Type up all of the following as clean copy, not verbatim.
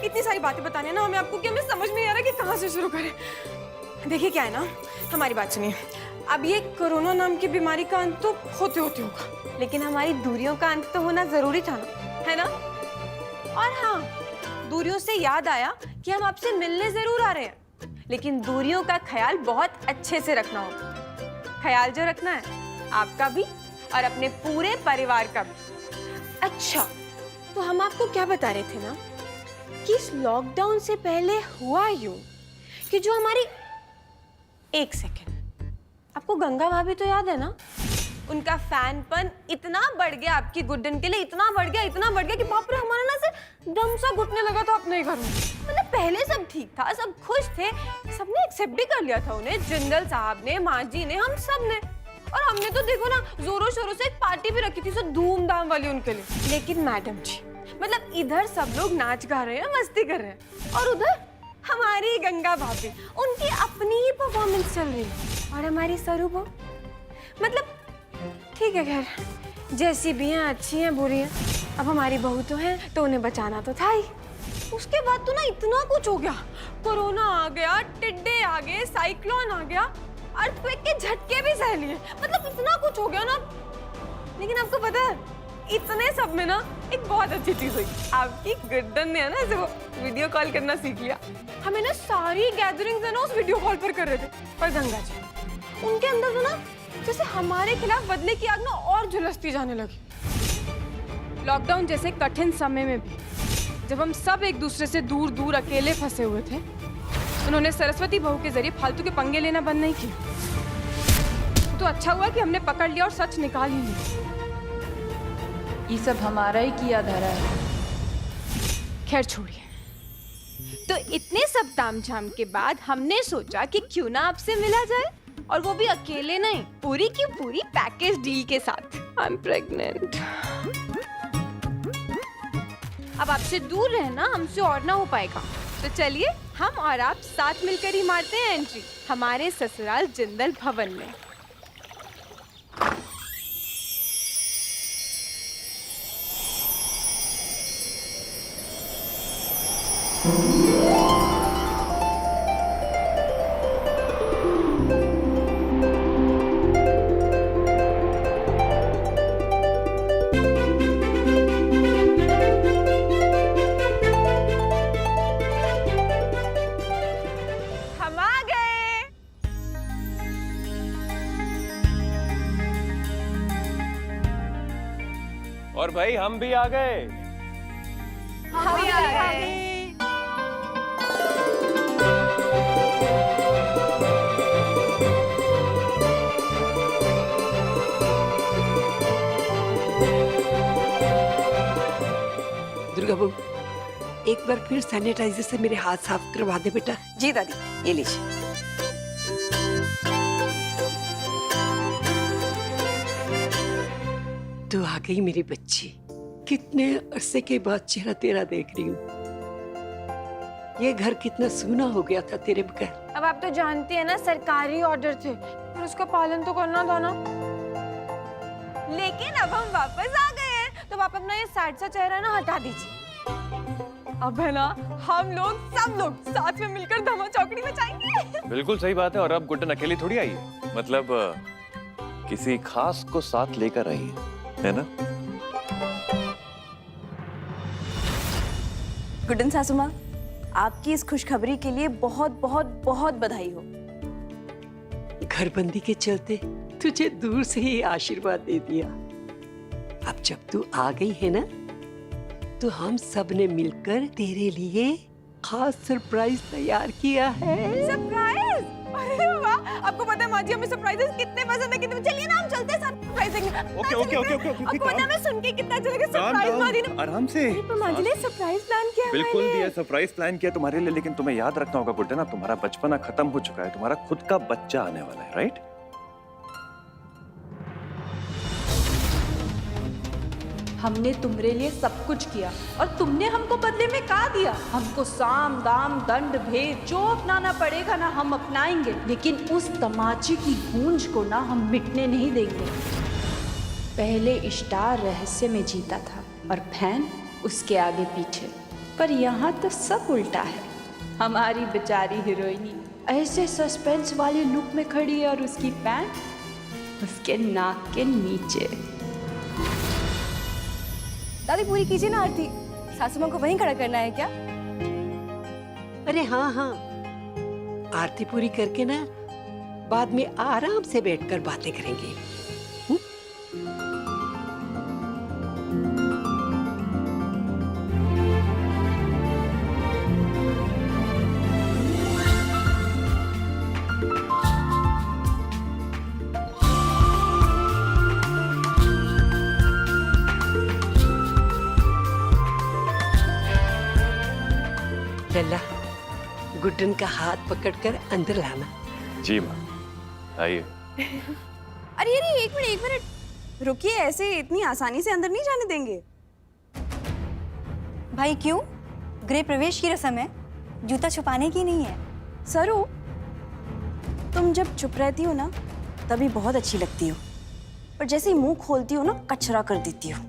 इतनी सारी बातें बताने ना हमें आपको कि हमें समझ में नहीं आ रहा कि कहाँ से शुरू करें। देखिए क्या है ना, हमारी बात सुनिए। अब ये कोरोना नाम की बीमारी का अंत तो होते होते होगा, लेकिन हमारी दूरियों का अंत तो होना जरूरी था ना, है ना? और हाँ, दूरियों से याद आया कि हम आपसे मिलने जरूर आ रहे हैं, लेकिन दूरियों का ख्याल बहुत अच्छे से रखना होगा। ख्याल जो रखना है आपका भी और अपने पूरे परिवार का भी। अच्छा, तो हम आपको क्या बता रहे थे ना कि इस लॉकडाउन से पहले हुआ यूं कि जो हमारी, एक सेकेंड, आपको गंगा भाभी तो याद है ना? उनका फैनपन इतना बढ़ गया आपकी गुड्डन के लिए, इतना बढ़ गया कि बाप रे, हमारा ना से दम सा घुटने लगा था अपने घर में। मतलब पहले सब ठीक था, सब खुश थे, सबने एक्सेप्ट भी कर लिया था उन्हें, जिंदल साहब ने, माँ जी ने, हम सब ने। और हमने तो देखो ना जोरों शोरों से एक पार्टी भी रखी थी, सो धूमधाम वाली उनके लिए। लेकिन मैडम जी, मतलब इधर सब लोग नाच गा रहे हैं, मस्ती कर रहे हैं, और उधर हमारी गंगा भाभी, उनकी अपनी ही परफॉर्मेंस चल रही है। और हमारी सरू बहू, मतलब ठीक है, खैर जैसी भी हैं, अच्छी हैं, बुरी हैं, अब हमारी बहू तो है तो उन्हें बचाना तो था ही। उसके बाद तो ना इतना कुछ हो गया, कोरोना आ गया, टिड्डे आ गए, साइक्लोन आ गया, अर्थक्वेक के झटके भी सह लिए, मतलब इतना कुछ हो गया ना। लेकिन आपको पता है, इतने सब में ना एक बहुत अच्छी चीज हुई। आपकी गुड्डन ने है ना ऐसे वो वीडियो कॉल करना सीख लिया। हमें ना सारी गैदरिंग्स है ना उस वीडियो कॉल पर कर रहे थे। पर गंगा जी, उनके अंदर तो ना जैसे हमारे खिलाफ बदले की आग ना और झुलसती जाने लगी। लॉकडाउन जैसे कठिन समय में भी जब हम सब एक दूसरे से दूर दूर अकेले फंसे हुए थे, उन्होंने सरस्वती बहू के जरिए फालतू के पंगे लेना बंद नहीं किया। तो अच्छा हुआ कि हमने पकड़ लिया और सच निकाल ही लिया। ये सब हमारा ही किया धरा है। खैर छोड़िए। तो इतने सब तामझाम के बाद हमने सोचा कि क्यों ना आपसे मिला जाए, और वो भी अकेले नहीं, पूरी की पूरी पैकेज डील के साथ। I am pregnant. अब आपसे दूर रहना हमसे और ना हो पाएगा, तो चलिए हम और आप साथ मिलकर ही मारते हैं एंट्री हमारे ससुराल जिंदल भवन में। और भाई हम भी आ गए। हम भी आ गए। दुर्गा बहू, एक बार फिर सैनिटाइजर से मेरे हाथ साफ करवा दे बेटा। जी दादी, ये लीजिए। तू आ गई मेरी बच्ची, कितने अरसे के बाद चेहरा तेरा देख रही हूँ। ये घर कितना सूना हो गया था तेरे बगैर। अब आप तो जानती है ना, सरकारी ऑर्डर थे, फिर उसका पालन तो करना था ना। लेकिन अब हम वापस आ गए हैं, तो आप अपना ये सैड सा चेहरा ना हटा दीजिए। अब है ना हम लोग सब लोग साथ में मिलकर धमा चौकड़ी मचाएंगे। बिल्कुल सही बात है। और अब गुड्डन अकेली थोड़ी आई है, मतलब किसी खास को साथ लेकर आई है ना? गुड्डन सासू माँ, आपकी इस खुशखबरी के लिए बहुत बहुत बहुत बधाई हो। घरबंदी के चलते तुझे दूर से ही आशीर्वाद दे दिया। अब जब तू आ गई है ना, तो हम सब ने मिलकर तेरे लिए खास सरप्राइज तैयार किया है। सरप्राइज? अरे वाह! आपको पता है माँ जी, हमें सरप्राइजेस कितने पसंद है। कितने, चलिए ना हम चलते हैं सरप्राइज देंगे। Okay okay okay okay. आपको पता है मैं सुन के कितना अच्छा लगा। सरप्राइज माँ जी ने, आराम से। माँ जी ने सरप्राइज प्लान किया है। बिल्कुल दिया, सरप्राइज प्लान किया तुम्हारे लिए। लेकिन तुम्हें याद रखना होगा गुड्डन, तुम्हारा बचपना खत्म हो चुका है, तुम्हारा खुद का बच्चा आने वाला है, राइट? हमने तुम्हारे लिए सब कुछ किया और तुमने हमको बदले में क्या दिया? हमको साम दाम दंड भेद जो अपनाना पड़ेगा ना हम अपनाएंगे, लेकिन उस तमाचे की गूंज को ना हम मिटने नहीं देंगे। पहले स्टार रहस्य में जीता था और फैन उसके आगे पीछे। पर यहाँ तो सब उल्टा है। हमारी बेचारी हीरोइनी ऐसे सस्पेंस वाले लुक में खड़ी है और उसकी पैंट उसके नाक के नीचे। दादी पूरी कीजिए ना आरती, सासू माँ को वहीं खड़ा करना है क्या? अरे हाँ हाँ, आरती पूरी करके ना बाद में आराम से बैठकर बातें करेंगे। लल्ला, गुड्डन का हाथ पकड़कर अंदर लाना। जी माँ, आइए। अरे अरे एक मिनट रुकिए, ऐसे इतनी आसानी से अंदर नहीं जाने देंगे। भाई क्यों? गृह प्रवेश की रस्म है, जूता छुपाने की नहीं है। सरू, तुम जब चुप रहती हो ना तभी बहुत अच्छी लगती हो, पर जैसे ही मुंह खोलती हो ना कचरा कर देती हो।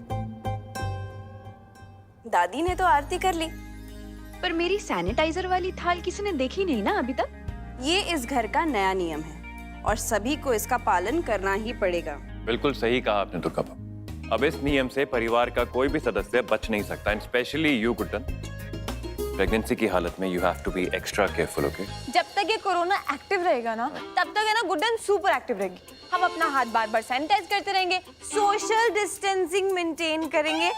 दादी ने तो आरती कर ली, पर मेरी सैनिटाइजर वाली थाल किसी ने देखी नहीं ना अभी तक। ये इस घर का नया नियम है और सभी को इसका पालन करना ही पड़ेगा। बिल्कुल सही कहा आपने दुर्गा बाबू। अब इस नियम से परिवार का कोई भी सदस्य बच नहीं सकता, and specially you Guddan. Pregnancy की हालत में you have to be extra careful, okay? जब तक ये कोरोना एक्टिव रहेगा ना तब तक है ना गुड्डन सुपर एक्टिव रहेगी। हम अपना हाथ बार बार सैनिटाइज करते रहेंगे, सोशल डिस्टेंसिंग मेंटेन करेंगे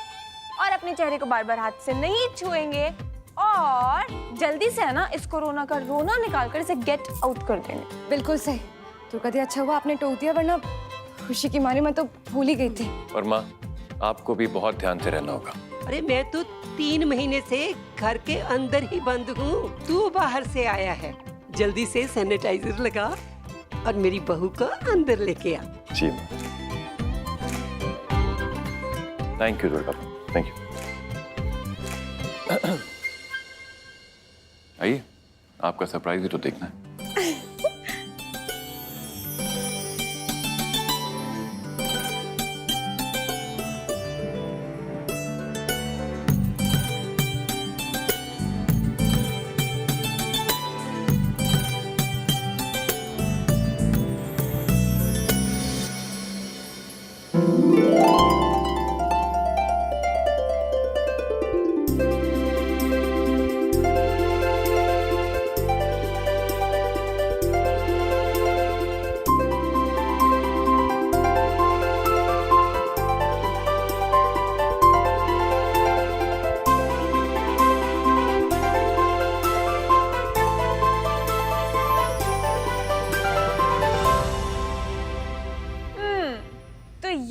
और अपने चेहरे को बार बार हाथ से नहीं छुएंगे और जल्दी से है ना इस कोरोना का रोना निकाल कर इसे गेट आउट कर देंगे। बिल्कुल सही। तो कभी अच्छा हुआ आपने टोक दिया, वरना खुशी की मारी मैं तो भूल ही गई थी। और माँ, आपको भी बहुत ध्यान से रहना होगा। अरे मैं तो 3 महीने से घर के अंदर ही बंद हूँ, तू बाहर से आया है। जल्दी से सैनिटाइजर लगा और मेरी बहू को अंदर लेके आ। जी माँ। Thank you Durga Babu, thank you. आइए, आपका सरप्राइज ही तो देखना है।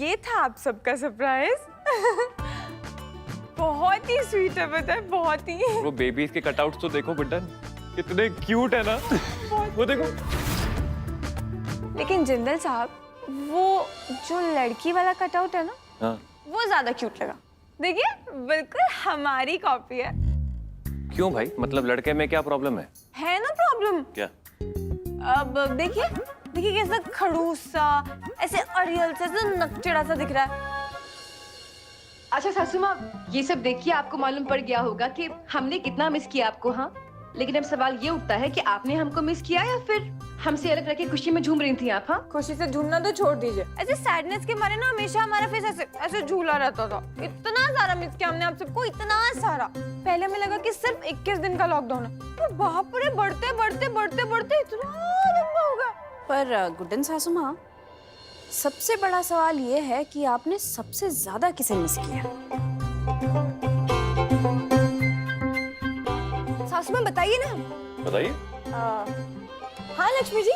ये था आप सबका सरप्राइज। बहुत ही स्वीट है, पता है, बहुत ही। वो बेबीज के कटआउट्स तो देखो गुड्डन, कितने क्यूट है ना। वो देखो। लेकिन जिंदल साहब, वो जो लड़की वाला कटआउट है ना, हाँ। वो ज्यादा क्यूट लगा। देखिए, बिल्कुल हमारी कॉपी है। क्यों भाई, मतलब लड़के में क्या प्रॉब्लम है ना प्रॉब्लम? क्या? अब देखिए देखिए कैसा खड़ूस सा, ऐसे अड़ियल सा, ऐसे नकचड़ा सा दिख रहा है। अच्छा सासू माँ, ये सब देखिए आपको मालूम पड़ गया होगा कि हमने कितना मिस किया आपको। हाँ, लेकिन अब सवाल ये उठता है कि आपने हमको मिस किया या फिर हमसे अलग रह के खुशी में झूम रही थी आप? हाँ, खुशी से झूमना तो छोड़ दीजिए, ऐसे सैडनेस के मारे ना हमेशा हमारा फेस ऐसे ऐसे झूला रहता था। इतना सारा मिस किया हमने आप सबको, इतना सारा। पहले हमें लगा कि सिर्फ 21 दिन का लॉकडाउन है, तो बाप रे, बढ़ते बढ़ते बढ़ते बढ़ते इतना लंबा हो गया। पर गुड्डन सासू माँ, सबसे बड़ा सवाल ये है कि आपने सबसे ज्यादा किसे मिस किया? सासू माँ बताइए ना। बताइए। हाँ लक्ष्मी जी,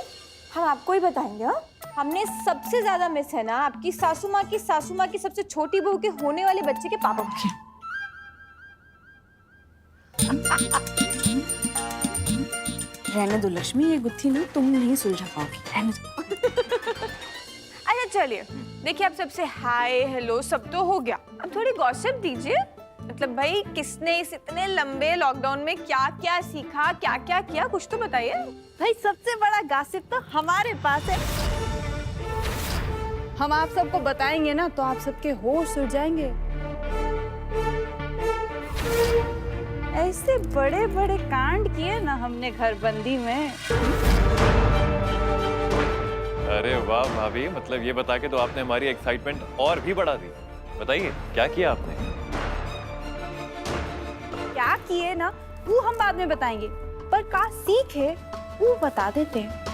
हम आपको ही बताएंगे। हाँ, हमने सबसे ज्यादा मिस है ना आपकी सासू माँ की सबसे छोटी बहू के होने वाले बच्चे के पापा को। रहने दो लक्ष्मी, ये गुत्थी ना तुम नहीं सुलझा पाओगी, रहने दो। अच्छा चलिए, देखिए, अब सबसे हाय हेलो सब तो हो गया, अब थोड़ी गॉसिप दीजिए। मतलब भाई, किसने इस इतने लंबे लॉकडाउन में क्या क्या सीखा, क्या क्या किया, कुछ तो बताइए। भाई, सबसे बड़ा गॉसिप तो हमारे पास है। हम आप सबको बताएंगे ना तो आप सबके होश उड़ जाएंगे। ऐसे बड़े बड़े कांड किए ना हमने घरबंदी में। अरे वाह भाभी, मतलब ये बता के तो आपने हमारी एक्साइटमेंट और भी बढ़ा दी। बताइए क्या किया आपने? क्या किए ना वो हम बाद में बताएंगे, पर का सीखे वो बता देते हैं।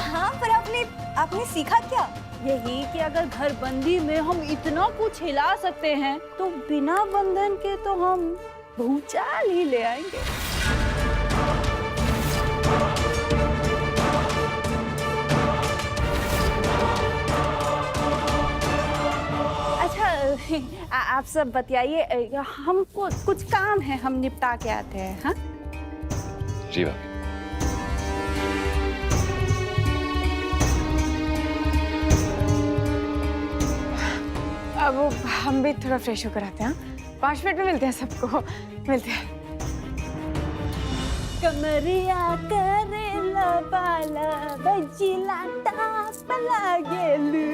हाँ, पर आपने सीखा क्या? यही कि अगर घरबंदी में हम इतना कुछ हिला सकते हैं तो बिना बंधन के तो हम भूचाल ही ले आएंगे। अच्छा, आप सब बतियाइए, हमको कुछ काम है, हम निपटा के आते हैं। हाँ जी भाभी। अब हम भी थोड़ा फ्रेश होकर आते हैं। 5 मिनट में मिलते हैं, सबको मिलते हैं। कमरिया करेला बाला बजिला टापला गेलू,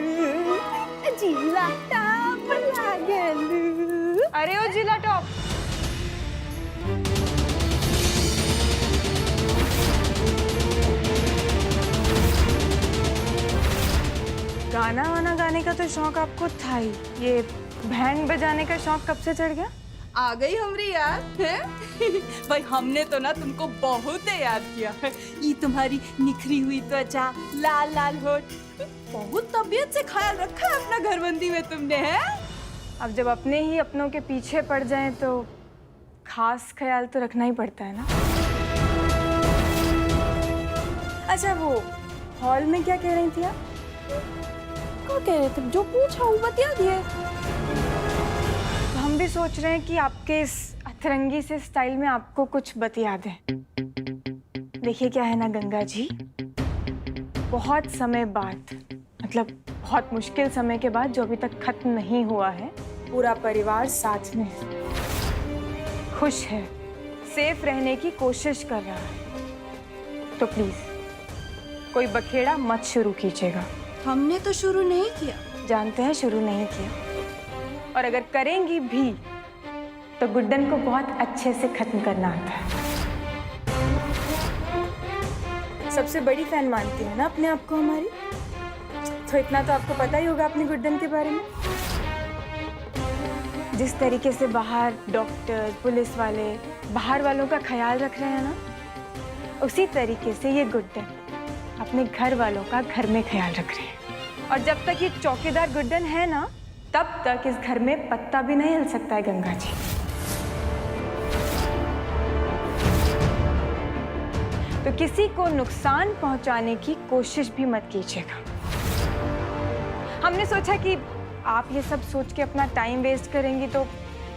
जिला टापला गेलू। अरे ओ जिला टॉप, गाना वाना गाने का तो शौक आपको था ही, ये बैंड बजाने का शौक कब से चढ़ गया? आ गई हमरी याद है। भाई हमने तो ना तुमको बहुत याद किया है। ये तुम्हारी निखरी हुई त्वचा, लाल लाल होठ, बहुत तबीयत से ख्याल रखा है अपना घरबंदी में तुमने, है? अब जब अपने ही अपनों के पीछे पड़ जाएं तो खास ख्याल तो रखना ही पड़ता है ना। अच्छा, वो हॉल में क्या कह रही थी आप? क्या कह रहे थे? जो पूछा वो बता दिए। हम भी सोच रहे हैं कि आपके इस अतरंगी से स्टाइल में आपको कुछ बतिया दें। देखिए क्या है ना गंगा जी, बहुत समय बाद, मतलब बहुत मुश्किल समय के बाद, जो अभी तक खत्म नहीं हुआ है, पूरा परिवार साथ में है, खुश है, सेफ रहने की कोशिश कर रहा है। तो प्लीज कोई बखेड़ा मत शुरू कीजिएगा। हमने तो शुरू नहीं किया। जानते हैं शुरू नहीं किया, और अगर करेंगी भी तो गुड्डन को बहुत अच्छे से खत्म करना आता है। सबसे बड़ी फैन मानती है ना अपने आप को हमारी, तो इतना तो आपको पता ही होगा अपनी गुड्डन के बारे में। जिस तरीके से बाहर डॉक्टर, पुलिस वाले बाहर वालों का ख्याल रख रहे हैं ना, उसी तरीके से ये गुड्डन अपने घर वालों का घर में ख्याल रख रहे हैं। और जब तक ये चौकीदार गुड्डन है ना, तब तक इस घर में पत्ता भी नहीं हिल सकता है गंगा जी। तो किसी को नुकसान पहुंचाने की कोशिश भी मत कीजिएगा। हमने सोचा कि आप ये सब सोच के अपना टाइम वेस्ट करेंगी, तो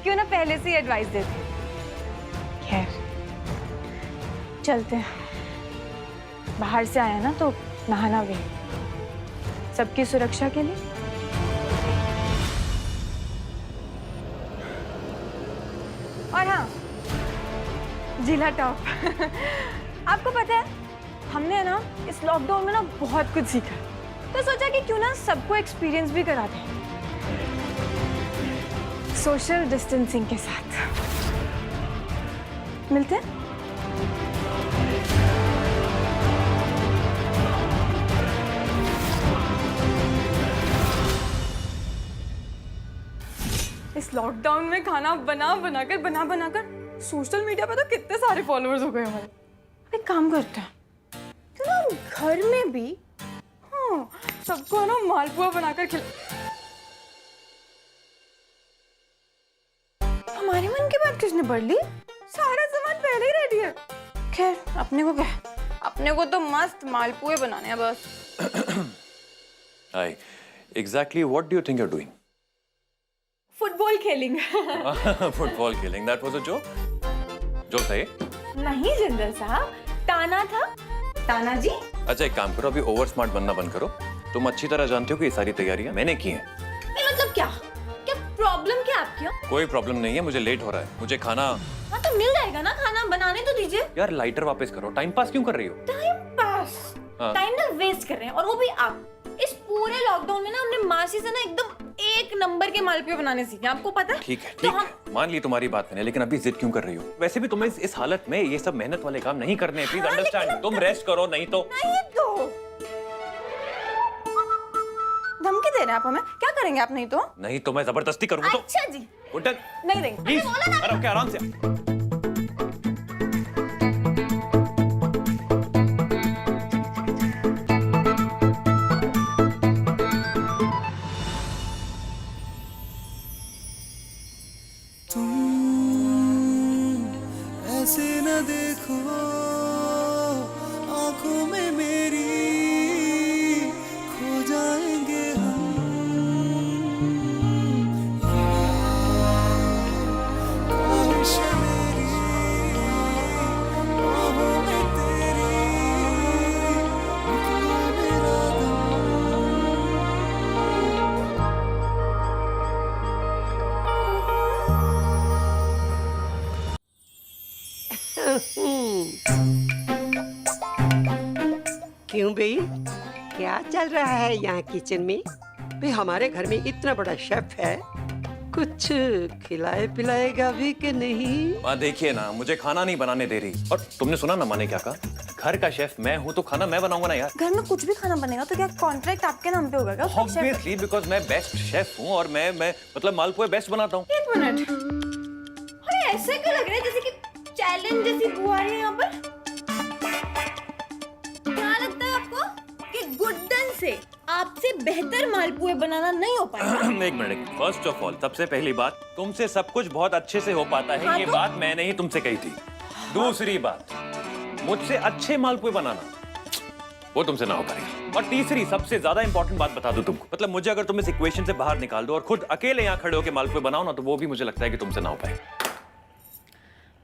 क्यों ना पहले से ही एडवाइस दे दें। खैर चलते हैं, बाहर से आया ना तो नहाना भी, सबकी सुरक्षा के लिए। और हाँ, जिला टॉप आपको पता है हमने ना इस लॉकडाउन में ना बहुत कुछ सीखा, तो सोचा कि क्यों ना सबको एक्सपीरियंस भी करा दें, सोशल डिस्टेंसिंग के साथ। मिलते हैं। इस लॉकडाउन में खाना बना बनाकर सोशल मीडिया पे तो कितने सारे फॉलोअर्स हो गए हमारे। एक काम करते हैं, क्यों ना हम घर में भी सबको ना मालपुआ बनाकर खिला। हमारे मन की बात किसने पढ़ ली? सारा सामान पहले ही रेडी है। खैर अपने को क्या, अपने को तो मस्त मालपुए बनाने हैं बस। Hi, exactly what do you think you're doing? Football खेलेंगे। फुटबॉल खेलेंगे, that was a joke? Joke था ये? नहीं जनरल साहब, ताना था। ताना जी। अच्छा एक काम करो, अभी ओवर स्मार्ट बनना बंद करो। तुम अच्छी तरह जानते हो कि ये सारी तैयारियां मैंने की हैं। मतलब क्या प्रॉब्लम क्या आपकी? कोई प्रॉब्लम नहीं है, मुझे लेट हो रहा है, मुझे खाना। हाँ तो मिल जाएगा ना, खाना बनाने तो दीजिए। यार लाइटर वापस करो, टाइम पास क्यों कर रही हो? Time pass? हाँ। टाइम ना वेस्ट कर रहे हैं, और वो भी आप। इस पूरे लॉकडाउन में ना हमने मासी से ना एकदम एक नंबर के मालपुए बनाने सीखे, आपको पता है? ठीक है, तो ठीक है, मान ली तुम्हारी बात मैंने, लेकिन अभी जिद क्यों कर रही हो? वैसे भी तुम्हें इस हालत में ये सब मेहनत वाले काम नहीं करने, प्लीज अंडरस्टैंड। तुम रेस्ट करो, नहीं तो नहीं तो धमकी दे रहे हैं आप हमें? क्या करेंगे आप नहीं तो? नहीं तो मैं जबरदस्ती करूंगा तो। अच्छा जी, गुड्डन नहीं देंगे। प्लीज, आराम से। ऐसे न देखो आंखों में मेरी, खो जाएंगे हम। ख्वाहिश मेरी बाहों में तेरी, निकला मेरा क्यों भाई, क्या चल रहा है यहाँ किचन में? भाई हमारे घर में इतना बड़ा शेफ है, कुछ खिलाए पिलाएगा भी कि नहीं? माँ देखिए ना, मुझे खाना नहीं बनाने दे रही। और तुमने सुना ना माँ ने क्या कहा? घर का शेफ मैं हूँ तो खाना मैं बनाऊंगा ना यार। घर में कुछ भी खाना बनेगा तो क्या कॉन्ट्रैक्ट आपके नाम पे होगा क्या? उसका शेफ- ऑब्वियसली, बिकॉज मैं बेस्ट शेफ हूँ और मैं मतलब मालपुए बेस्ट बनाता हूँ। एक मिनट, अरे ऐसे क्यों लग रहा है जैसे कि चैलेंज जैसी बुआ रही है यहाँ पर? क्या लगता है आपको कि गुड्डन से आपसे बेहतर मालपुए बनाना नहीं हो पाएगा? एक मिनट, फर्स्ट ऑफ ऑल सबसे पहली बात, तुमसे सब कुछ बहुत अच्छे से हो पाता है। हाँ ये तो? बात मैंने ही तुमसे कही थी। दूसरी बात, मुझसे अच्छे मालपुए बनाना वो तुमसे ना हो पाएगा। और तीसरी सबसे ज्यादा इंपॉर्टेंट बात बता दूं तुमको, मतलब मुझे अगर तुम इस इक्वेशन से बाहर निकाल दो और खुद अकेले यहाँ खड़े होकर मालपुए बनाओ ना, तो वो भी मुझे लगता है कि तुमसे ना हो पाएगा।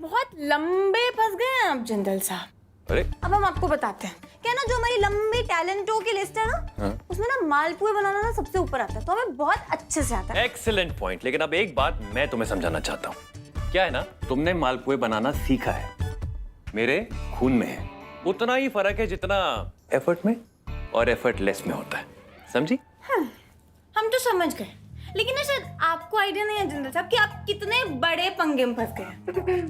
बहुत लंबे फंस गए हैं आप जिंदल साहब। अरे अब हम आपको बताते हैं क्या ना, जो हमारी लंबी टैलेंटों की लिस्ट है ना, हाँ? उसमें ना मालपुए बनाना ना सबसे ऊपर आता है, तो हमें बहुत अच्छे से आता है। Excellent point. लेकिन अब एक बात मैं तुम्हें समझाना चाहता हूँ। क्या है ना, तुमने मालपुए बनाना सीखा है, मेरे खून में है। उतना ही फर्क है जितना एफर्ट में और एफर्टलेस में होता है, समझी? हम तो समझ गए, लेकिन ना शायद आपको आइडिया नहीं है जिंदल साहब कि आप कितने बड़े पंगे में फंस गए।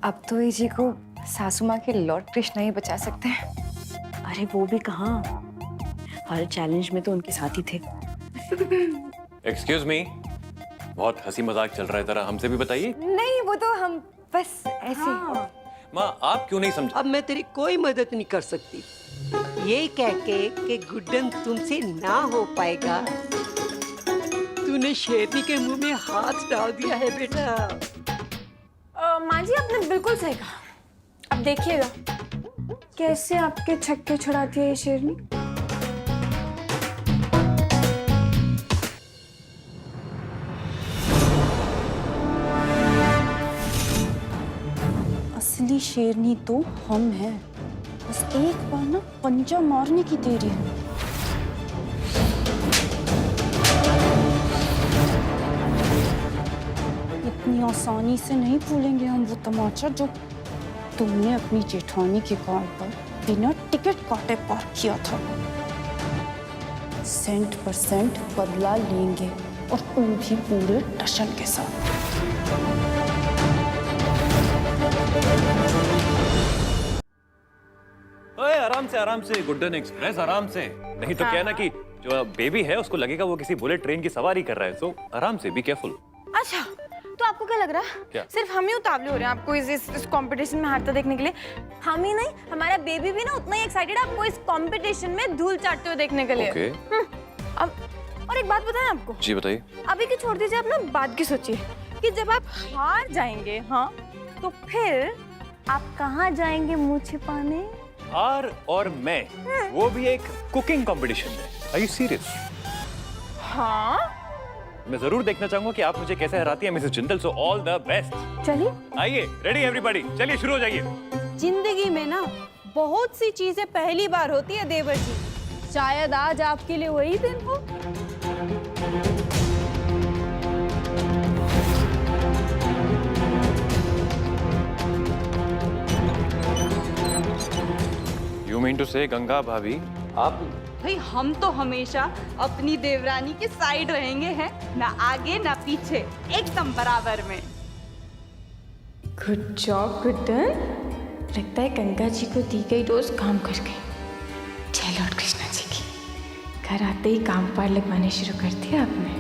अब तो ये जी को सासू माँ के लॉर्ड कृष्णा ही बचा सकते हैं। अरे वो भी कहाँ, हर चैलेंज में तो उनके साथ ही थे। एक्सक्यूज मी, बहुत हंसी मजाक चल रहा है, जरा हमसे भी बताइए। नहीं, वो तो हम बस ऐसे माँ आप क्यों नहीं समझ? अब मैं तेरी कोई मदद नहीं कर सकती। ये कह के कि गुड्डन तुमसे ना हो पाएगा, तूने शेरनी के मुंह में हाथ डाल दिया है बेटा। माँ जी आपने बिल्कुल सही कहा। अब देखिएगा कैसे आपके छक्के छुड़ाती है ये शेरनी। असली शेरनी तो हम हैं, बस एक बार ना पंजा मारने की देरी है। इतनी आसानी से नहीं भूलेंगे हम वो तमाचा जो तुमने अपनी जेठानी के गाल पर बिना टिकट काटे पार किया था। सेंट पर सेंट बदला लेंगे, और वो भी पूरे टशन के साथ। ओए आराम से गुड्डन एक्सप्रेस, आराम से। नहीं तो क्या है ना कि जो बेबी है उसको लगेगा वो किसी बुलेट ट्रेन की सवारी कर रहा है। सो आराम से, बी केयरफुल। अच्छा, तो आपको क्या लग रहा है? क्या? सिर्फ हम ही उतावले हो रहे हैं आपको इस कंपटीशन में हारता देखने के लिए? हम ही नहीं, हमारा बेबी भी ना उतना ही एक्साइटेड है आपको इस कंपटीशन में धूल चाटते हुए देखने के लिए। ओके। अब और एक बात बताएं आपको। जी बताइए। अभी की छोड़ दीजिए, आप ना बात की सोचिए कि जब आप हार जाएंगे, हाँ, तो फिर आप कहाँ जाएंगे मुंह छिपाने? आर और मैं, वो भी एक कुकिंग कंपटीशन में। Are you serious? हाँ, मैं जरूर देखना चाहूंगा कि आप मुझे कैसे हराती हैं Mrs Jindal. So all the best. चलिए, आइए, रेडी एवरीबॉडी, चलिए शुरू हो जाइए। जिंदगी में ना बहुत सी चीजें पहली बार होती है देवर जी, शायद आज आपके लिए वही दिन हो। यू मीन टू से गंगा भाभी, आप भाई हम तो हमेशा अपनी देवरानी के साइड रहेंगे हैं, ना आगे ना पीछे, एकदम बराबर में। Good job Guddan. लगता है गंगा जी को दी गई डोज काम कर गई। जय लॉर्ड कृष्णा जी की। घर आते ही काम पार लगवाने शुरू कर दिया आपने।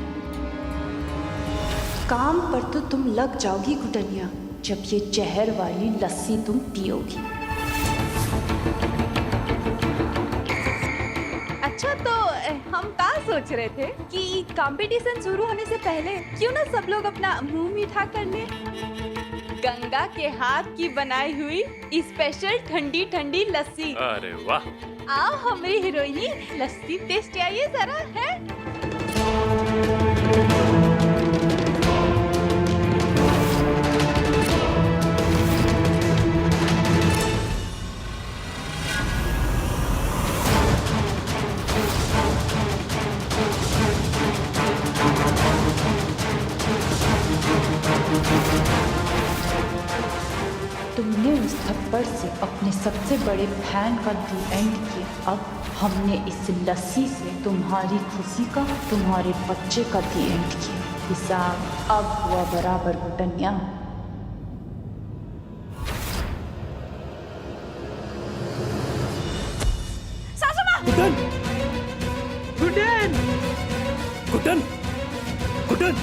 काम पर तो तुम लग जाओगी गुडनिया, जब ये जहर वाली लस्सी तुम पियोगी। अच्छा तो हम क्या सोच रहे थे कि कंपटीशन शुरू होने से पहले क्यों ना सब लोग अपना मुंह मीठा कर ले। गंगा के हाथ की बनाई हुई स्पेशल ठंडी ठंडी लस्सी। अरे वाह, आओ हमारी हीरोइनी, लस्सी टेस्ट आइए जरा है। तुमने उस थप्पड़ से अपने सबसे बड़े फैन का दी एंड किया। अब हमने इस लस्सी से तुम्हारी खुशी का, तुम्हारे बच्चे का दी एंड किया। हिसाब अब हुआ बराबर गुडनिया। गुडन गुडन गुडन गुडन